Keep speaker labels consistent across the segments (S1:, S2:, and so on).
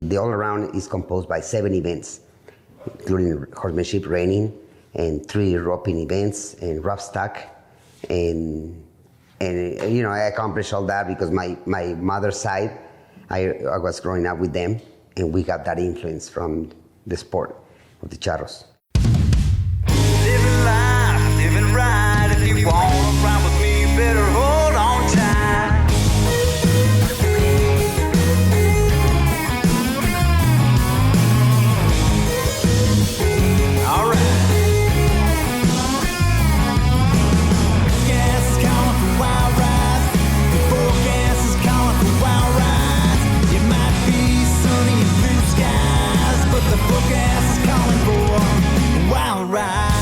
S1: The all-around is composed by 7 events, including horsemanship, reining, and 3 roping events, and rough stock. And I accomplished all that because my mother's side, I was growing up with them, and we got that influence from the sport of the charros.
S2: Living life, living right. If you want to ride with me, better hold on tight. All right. Gas is calling for wild rides. Before gas is calling for wild rides. It might be sunny and blue skies, but the forecast is calling for wild rides.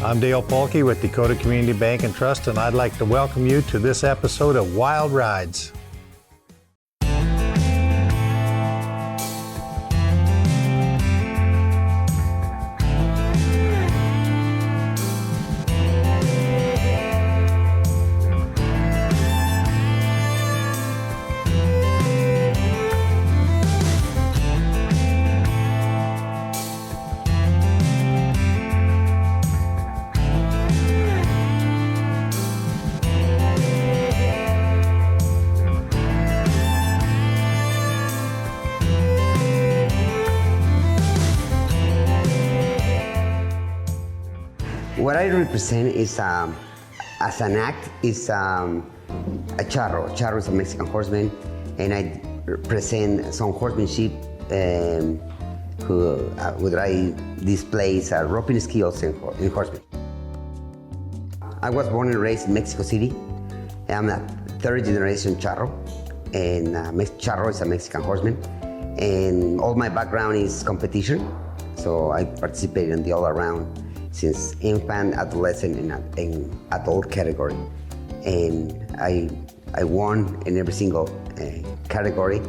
S3: I'm Dale Polkey with Dakota Community Bank and Trust, and I'd like to welcome you to this episode of Wild Rides.
S1: What I represent is, as an act, is a charro. Charro is a Mexican horseman, and I represent some horsemanship where I display roping skills in horsemanship. I was born and raised in Mexico City. I'm a 3rd generation charro, and charro is a Mexican horseman. And all my background is competition, so I participated in the all-around since infant, adolescent, and adult category. And I won in every single category,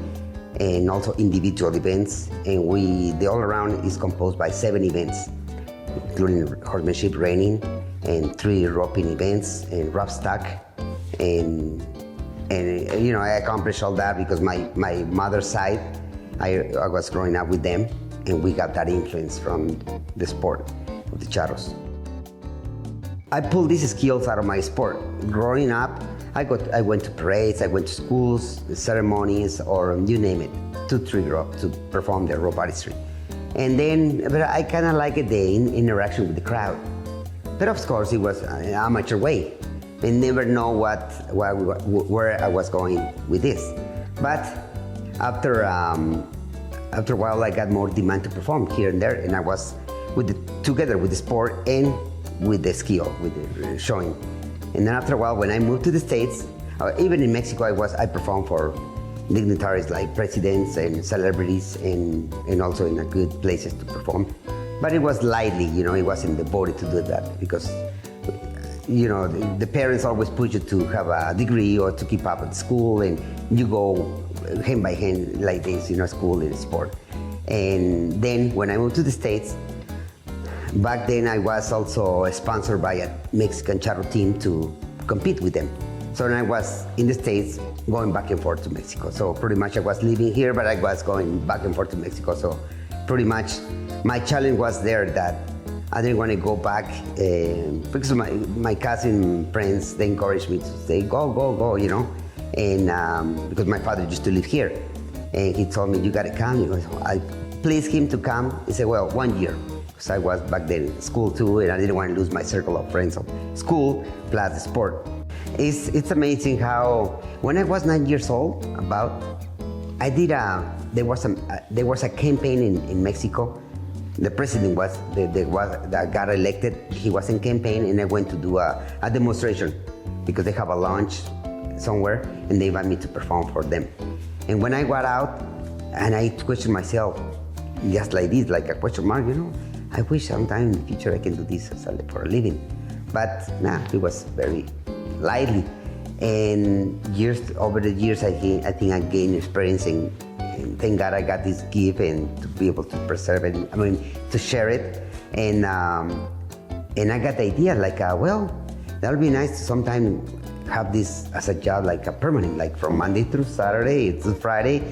S1: and also individual events. And the all-around is composed by 7 events, including horsemanship, reining, and 3 roping events, and rough stock. And I accomplished all that because my mother's side, I was growing up with them, and we got that influence from the sport of the charros. I pulled these skills out of my sport. Growing up, I went to parades, I went to schools, ceremonies, or you name it, to trigger up, to perform the rope artistry. But I kind of liked the interaction with the crowd. But of course, it was an amateur way. I never know where I was going with this. But after a while, I got more demand to perform here and there, and I was together with the sport and with the skill, with the showing. And then after a while, when I moved to the States, even in Mexico, I performed for dignitaries like presidents and celebrities, and also in good places to perform. But it was lightly, it wasn't devoted to do that because, the parents always push you to have a degree or to keep up at school, and you go hand by hand like this, school and sport. And then when I moved to the States, back then I was also sponsored by a Mexican Charro team to compete with them. So then I was in the States going back and forth to Mexico. So pretty much I was living here, but I was going back and forth to Mexico. So pretty much my challenge was there that I didn't want to go back because my cousin friends, they encouraged me to say, go, and because my father used to live here. And he told me, you got to come. I pleased him to come. He said, well, 1 year. So I was back then in school too, and I didn't want to lose my circle of friends of school plus the sport. It's amazing how when I was 9 years old, there was a campaign in Mexico. The president that got elected. He was in campaign, and I went to do a demonstration because they have a launch somewhere, and they invite me to perform for them. And when I got out, and I questioned myself, just like this, like a question mark, I wish sometime in the future I can do this for a living. But it was very lightly. And over the years, I think I gained experience, and thank God I got this gift and to be able to preserve it, to share it. And I got the idea, that'll be nice to sometime have this as a job, like a permanent, like from Monday through Saturday to Friday,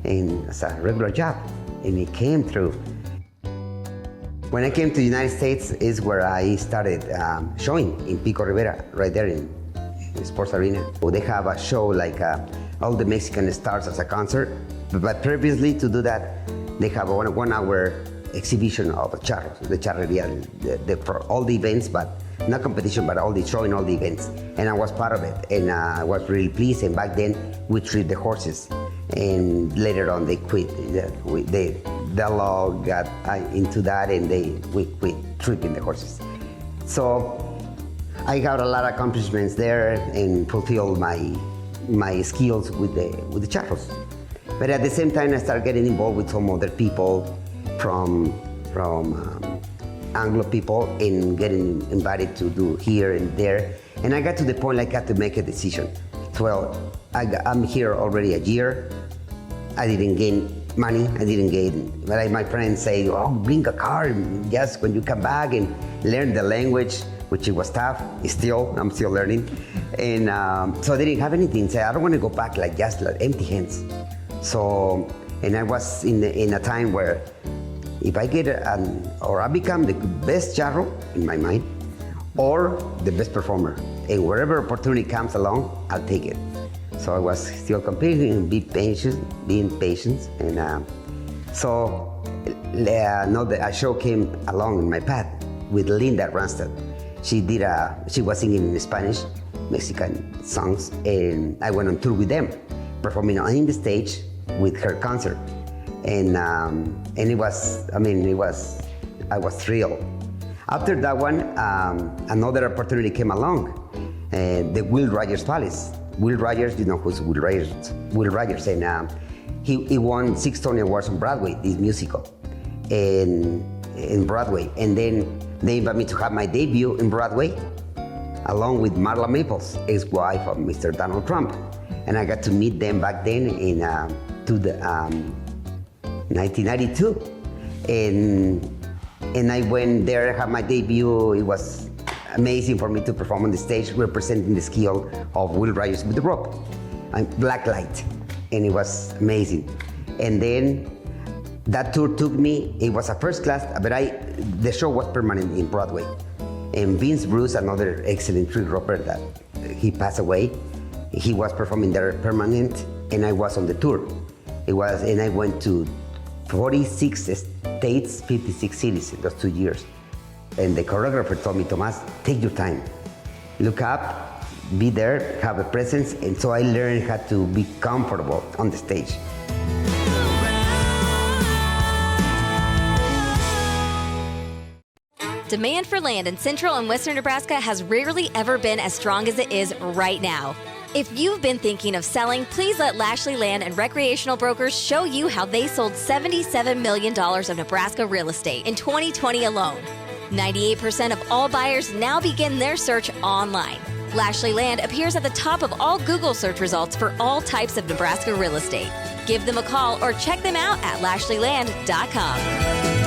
S1: and as a regular job. And it came through. When I came to the United States is where I started showing in Pico Rivera, right there in Sports Arena. They have a show like all the Mexican stars as a concert, but previously to do that, they have a 1 hour exhibition of charros, the charreria, for all the events, but not competition, but showing all the events. And I was part of it, and I was really pleased. And back then, we treat the horses, and later on they quit. The law got into that, and we quit treating the horses. So I got a lot of accomplishments there and fulfilled my skills with the charros. But at the same time, I started getting involved with some other people from Anglo people and getting invited to do here and there. And I got to the point I got to make a decision. Well, I'm here already a year. I didn't gain money, but my friends say, oh, bring a car just when you come back and learn the language, which it was tough. I'm still learning. And so I didn't have anything. So I don't want to go back like empty hands. So, and I was in a time where if I get or I become the best charro in my mind, or the best performer, and wherever opportunity comes along, I'll take it. So I was still competing and being patient, and so a show came along in my path with Linda Ronstadt. She was singing in Spanish, Mexican songs, and I went on tour with them, performing on the stage with her concert, and it was, I was thrilled. After that one, another opportunity came along, the Will Rogers Palace. Will Rogers, you know who's Will Rogers? Will Rogers, and he won 6 Tony Awards on Broadway, this musical, in Broadway. And then they invited me to have my debut in Broadway, along with Marla Maples, ex-wife of Mr. Donald Trump. And I got to meet them back then in 1992. And I went there, had my debut. It was amazing for me to perform on the stage representing the skill of Will Rogers with the rope and black light, and it was amazing. And then that tour took me, it was a first class, but the show was permanent in Broadway. And Vince Bruce, another excellent trick roper that he passed away, he was performing there permanent, and I was on the tour. And I went to 46 states, 56 cities in those 2 years. And the choreographer told me, Tomas, take your time. Look up, be there, have a presence. And so I learned how to be comfortable on the stage.
S4: Demand for land in central and western Nebraska has rarely ever been as strong as it is right now. If you've been thinking of selling, please let Lashley Land and Recreational Brokers show you how they sold $77 million of Nebraska real estate in 2020 alone. 98% of all buyers now begin their search online. Lashley Land appears at the top of all Google search results for all types of Nebraska real estate. Give them a call or check them out at lashleyland.com.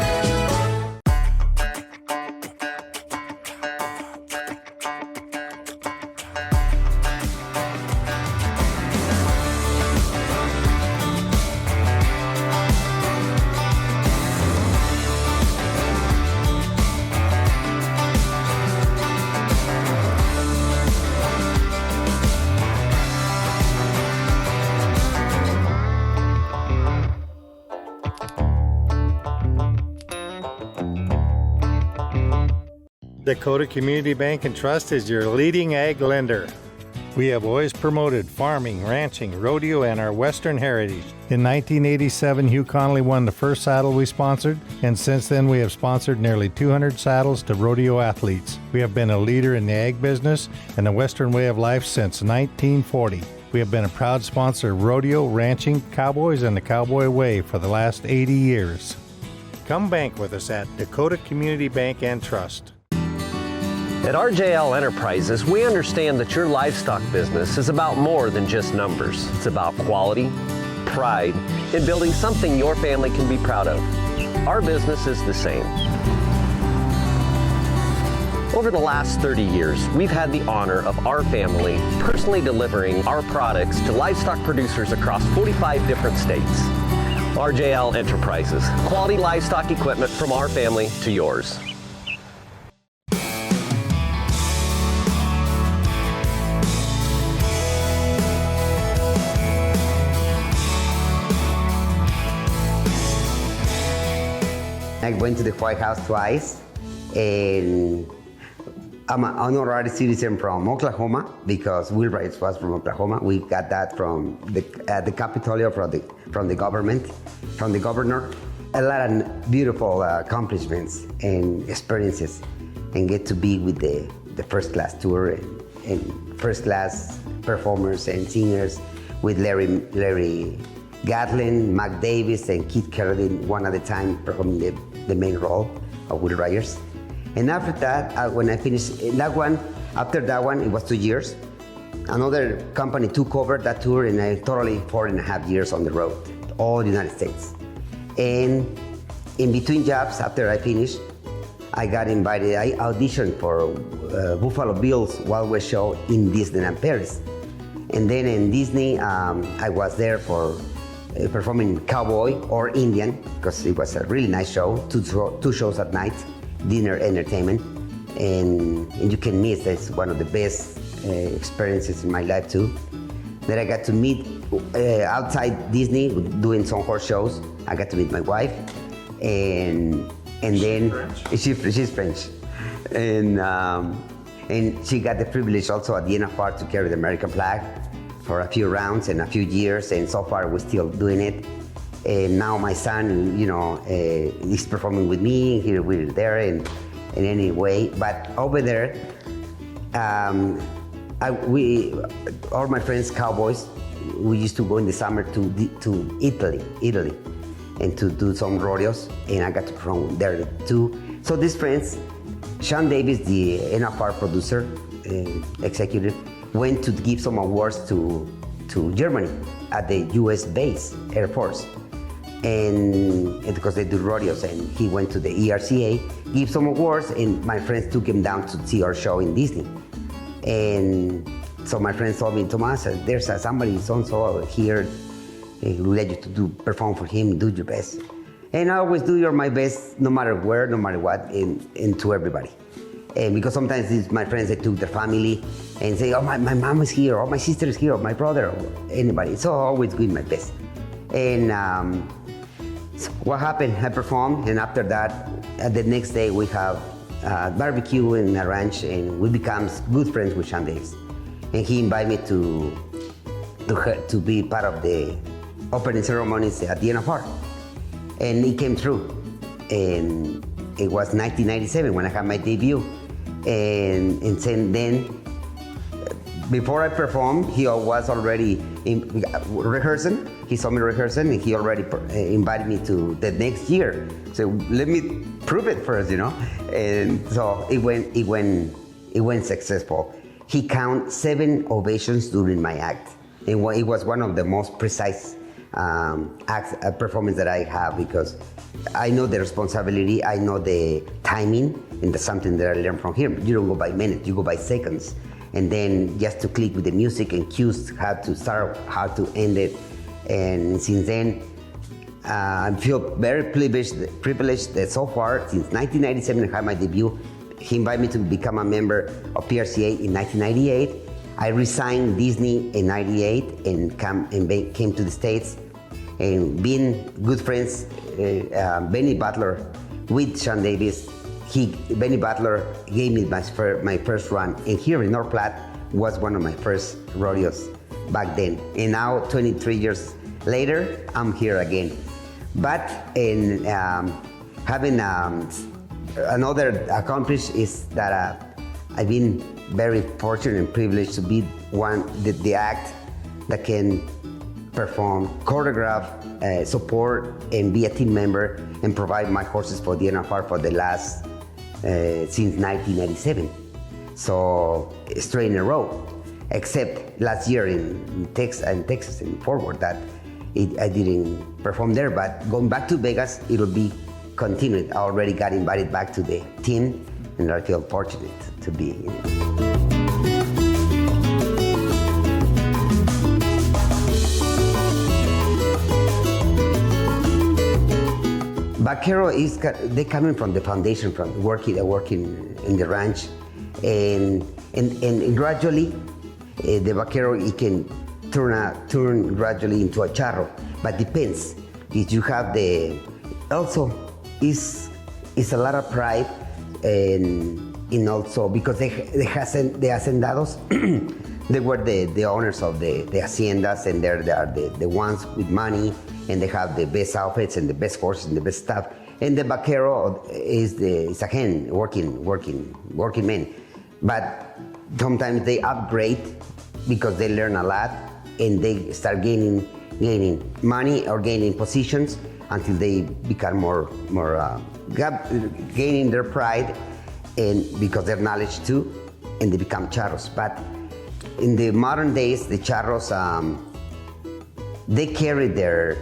S3: Dakota Community Bank and Trust is your leading ag lender. We have always promoted farming, ranching, rodeo, and our Western heritage. In 1987, Hugh Connolly won the first saddle we sponsored, and since then we have sponsored nearly 200 saddles to rodeo athletes. We have been a leader in the ag business and the Western way of life since 1940. We have been a proud sponsor of rodeo, ranching, cowboys, and the cowboy way for the last 80 years. Come bank with us at Dakota Community Bank and Trust.
S5: At RJL Enterprises, we understand that your livestock business is about more than just numbers. It's about quality, pride, and building something your family can be proud of. Our business is the same. Over the last 30 years, we've had the honor of our family personally delivering our products to livestock producers across 45 different states. RJL Enterprises, quality livestock equipment from our family to yours.
S1: I went to the White House twice, and I'm an honorary citizen from Oklahoma because Will Rice was from Oklahoma. We got that from the Capitolio from the government, from the governor. A lot of beautiful accomplishments and experiences, and get to be with the first class tour and first class performers and singers with Larry Gatlin, Mac Davis, and Keith Carradine, one at a time performing the main role of Will Rogers. And after that, when I finished that one, after that one, it was 2 years. Another company took over that tour, and I totally 4.5 years on the road, all the United States. And in between jobs, after I finished, I got invited. I auditioned for Buffalo Bill's Wild West show in Disneyland Paris. And then in Disney, I was there for performing cowboy or Indian, because it was a really nice show, two shows at night, dinner entertainment, and you can miss. That's one of the best experiences in my life too. Then I got to meet outside Disney, doing some horse shows. I got to meet my wife, and then she's French, and she got the privilege also at the NFR to carry the American flag for a few rounds and a few years, and so far we're still doing it. And now my son, is performing with me. Here we're there in any way. But over there, all my friends, cowboys, we used to go in the summer to Italy, and to do some rodeos, and I got to perform there too. So these friends, Sean Davis, the NFR producer, executive, went to give some awards to Germany at the US base, Air Force. And because they do rodeos, and he went to the ERCA, give some awards, and my friends took him down to see our show in Disney. And so my friends told me, Tomas, there's somebody so-and-so here, he will let you to perform for him, do your best. And I always do my best, no matter where, no matter what, and to everybody. And because sometimes it's my friends, they took their family and say, oh, my mom is here, or my sister is here, or my brother, or anybody. So I always do my best. And so what happened, I performed, and after that, the next day we have barbecue in a ranch, and we become good friends with Sean Davis. And he invited me to be part of the opening ceremonies at the NFR. And it came through. And it was 1997 when I had my debut. And then, before I performed, he was already rehearsing. He saw me rehearsing, and he already invited me to the next year. So let me prove it first, And so it went successful. He counted 7 ovations during my act, and it was one of the most precise performance that I have, because I know the responsibility, I know the timing, and that's something that I learned from him. You don't go by minutes, you go by seconds. And then just to click with the music and cues how to start, how to end it. And since then, I feel very privileged that so far, since 1997, I had my debut. He invited me to become a member of PRCA in 1998. I resigned Disney in 98 and came to the States, and being good friends, Benny Butler with Sean Davis. Benny Butler gave me my first run, and here in North Platte was one of my first rodeos back then. And now, 23 years later, I'm here again. But in having another accomplishment is that I've been very fortunate and privileged to be the act that can perform, choreograph, support, and be a team member, and provide my horses for the NFR for the last since 1997. So straight in a row, except last year in Texas and forward that I didn't perform there. But going back to Vegas, it'll be continued. I already got invited back to the team and I feel fortunate to be in it. Vaquero they coming from the foundation, from working in the ranch, and gradually the Vaquero, it can turn gradually into a charro, but depends. If you have also is a lot of pride, and also because the hacendados, they were the owners of the haciendas, and they are the ones with money, and they have the best outfits and the best horses and the best stuff. And the Vaquero is a hen, working man. But sometimes they upgrade because they learn a lot, and they start gaining money or gaining positions until they become more gaining their pride, and because their knowledge too, and they become charros. But in the modern days, the charros, they carry their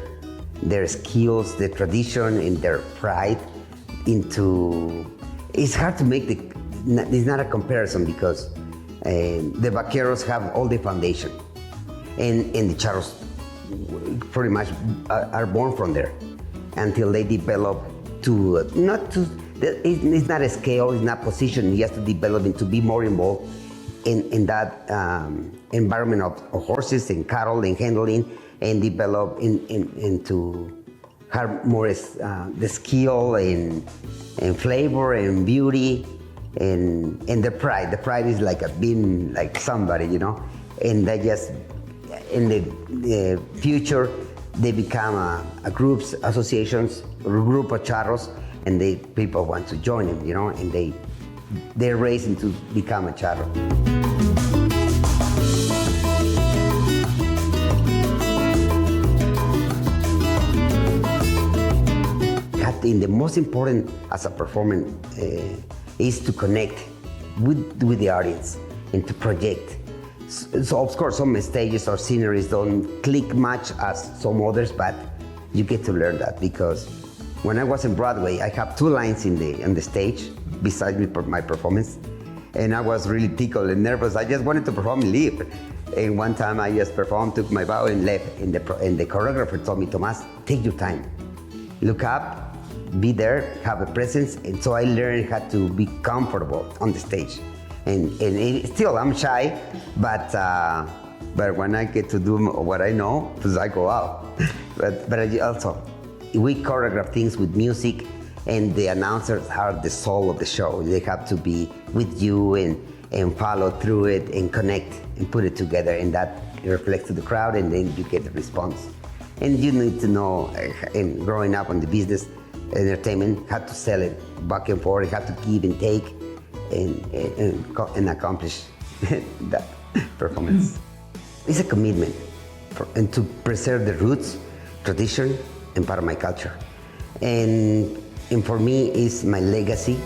S1: skills, their tradition, and their pride into. It's hard to make it's not a comparison, because the Vaqueros have all the foundation, and the charros pretty much are born from there until they develop it's not a scale, it's not position. You have to develop and to be more involved in that environment of horses and cattle and handling, and develop into have more the skill and flavor and beauty and the pride. The pride is like being like somebody, and they just in the future they become a groups, associations, a group of charros, and people want to join them, and they're raised to become a charro. The most important as a performer is to connect with the audience and to project. So of course some stages or sceneries don't click much as some others, but you get to learn that, because when I was in Broadway, I have 2 lines on the stage besides my performance, and I was really tickled and nervous. I just wanted to perform and leave. And one time I just performed, took my bow and left, and the choreographer told me, "Tomas, take your time, look up, be there, have a presence." And so I learned how to be comfortable on the stage. And still, I'm shy, but when I get to do what I know, I go out. But also, we choreograph things with music, and the announcers are the soul of the show. They have to be with you and follow through it and connect and put it together, and that reflects to the crowd, and then you get the response. And you need to know, and growing up on the business, entertainment, how to sell it back and forth, how to give and take, and accomplish that performance. It's a commitment and to preserve the roots, tradition, and part of my culture. And for me, it's my legacy.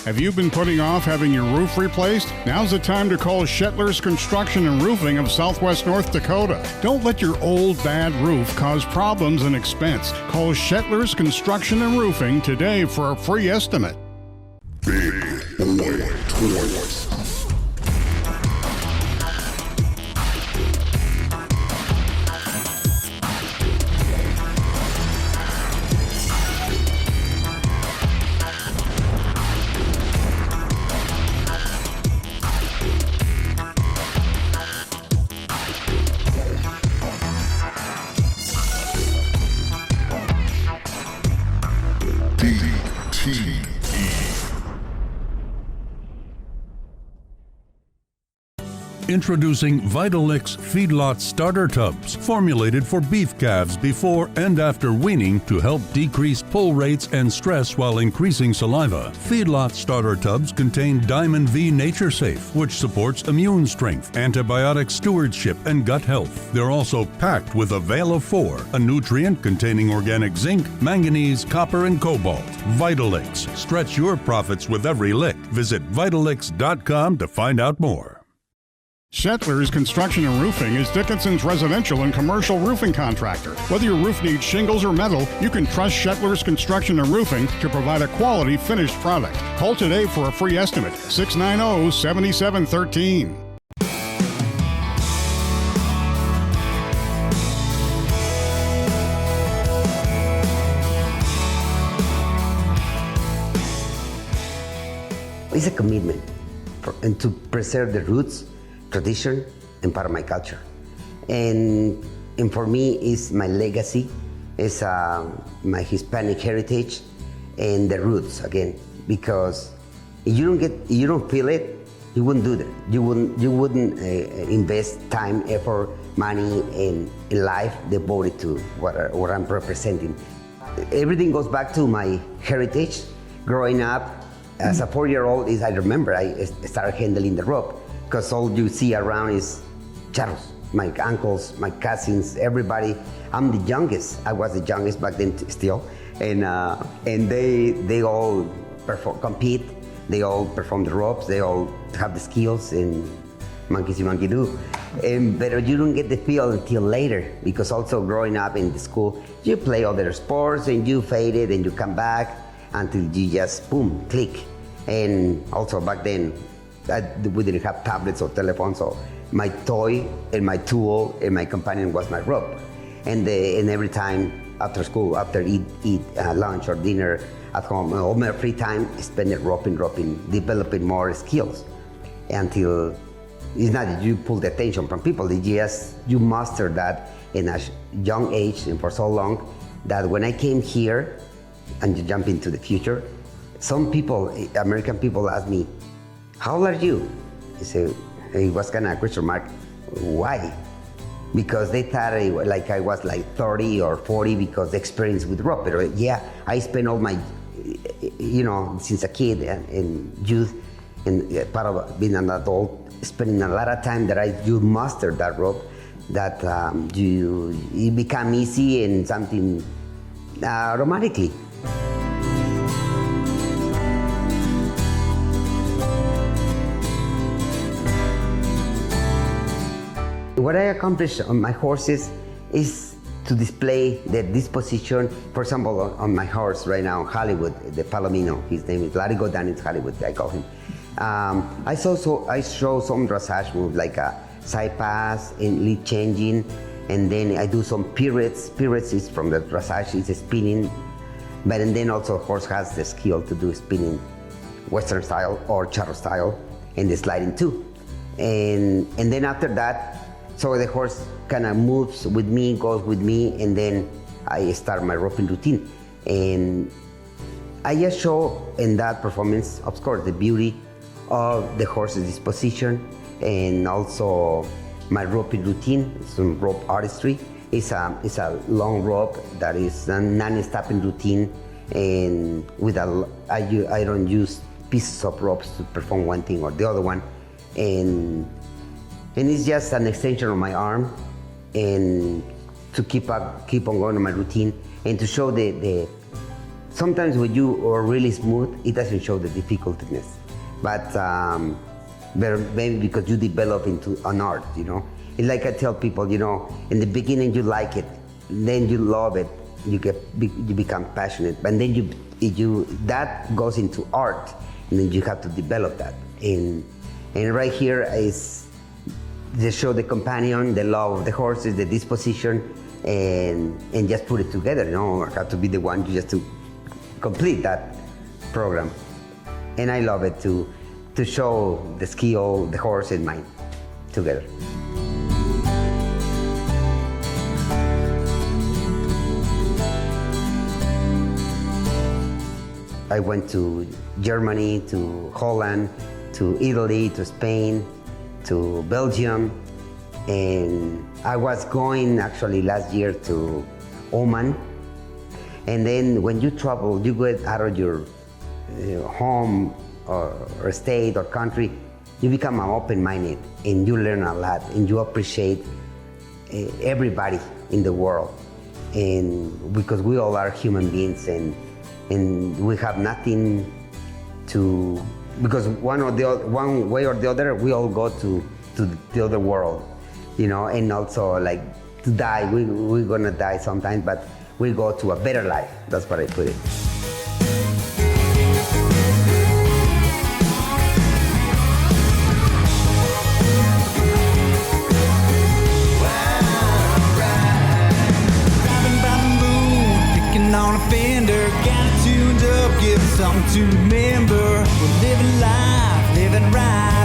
S6: Have you been putting off having your roof replaced? Now's the time to call Shetler's Construction and Roofing of Southwest North Dakota. Don't let your old, bad roof cause problems and expense. Call Shetler's Construction and Roofing today for a free estimate.
S7: Big Boy Toys.
S8: Introducing Vitalix Feedlot Starter Tubs, formulated for beef calves before and after weaning to help decrease pull rates and stress while increasing saliva. Feedlot Starter Tubs contain Diamond V Nature Safe, which supports immune strength, antibiotic stewardship, and gut health. They're also packed with a Veil of 4, a nutrient containing organic zinc, manganese, copper, and cobalt. Vitalix. Stretch your profits with every lick. Visit Vitalix.com to find out more.
S6: Shetler's Construction and Roofing is Dickinson's residential and commercial roofing contractor. Whether your roof needs shingles or metal, you can trust Shetler's Construction and Roofing to provide a quality finished product. Call today for a free estimate, 690-7713.
S1: It's a commitment and to preserve the roots, tradition, and part of my culture. And for me, it's my legacy, it's my Hispanic heritage, and the roots again. Because if you don't feel it, you wouldn't do that. You wouldn't invest time, effort, money, and life devoted to what I'm representing. Everything goes back to my heritage. Growing up as a 4-year-old, I remember I started handling the rope. Because all you see around is charros, my uncles, my cousins, everybody. I'm the youngest. I was the youngest back then still, and they all compete. They all perform the ropes. They all have the skills and monkey see, monkey do. But you don't get the feel until later, because also growing up in the school, you play other sports and you fade it and you come back until you just boom, click. And also back then, we didn't have tablets or telephones, so my toy and my tool and my companion was my rope. And every time after school, after eat lunch or dinner at home, all my free time, spend it roping, developing more skills. Until it's not that you pull the attention from people, you master that in a young age and for so long that when I came here and you jump into the future, some people, American people, ask me, "How old are you?" I said, it was kind of a question mark. Why? Because they thought I was like 30 or 40 because the experience with rope. But yeah, I spent all my, since a kid and youth and part of being an adult, spending a lot of time that you master that rope, that it become easy and something automatically. What I accomplished on my horses is to display the disposition. For example, on my horse right now, Hollywood, the Palomino, his name is Larry Godin, it's Hollywood, I call him. I show some dressage moves like a side pass and lead changing, and then I do some pirouettes. Pirouettes is from the dressage, it's spinning, but and then also horse has the skill to do spinning Western style or Charro style, and the sliding too. And then after that, so the horse kind of moves with me, goes with me, and then I start my roping routine. And I just show in that performance, of course, the beauty of the horse's disposition and also my roping routine, some rope artistry. It's a long rope that is a non-stopping routine, and I don't use pieces of ropes to perform one thing or the other one. And it's just an extension of my arm, and to keep on going on my routine, and to show the sometimes when you are really smooth, it doesn't show the difficultiness, but maybe because you develop into an art, It's like I tell people, in the beginning you like it, then you love it, you become passionate, but then that goes into art, and then you have to develop that. And right here is just show the companion, the love of the horses, the disposition, and just put it together. I have to be the one just to complete that program. And I love it to show the skill, the horse and mine together. I went to Germany, to Holland, to Italy, to Spain, to Belgium, and I was going actually last year to Oman. And then when you travel, you get out of your home or state or country, you become open-minded and you learn a lot and you appreciate everybody in the world. And because we all are human beings and we have nothing to, because one way or the other, we all go to to the other world, you know, and also like to die. We're gonna die sometimes, but we go to a better life. That's what I put it.
S2: On a fender, got it tuned up, give it something to remember. We're living life, living right.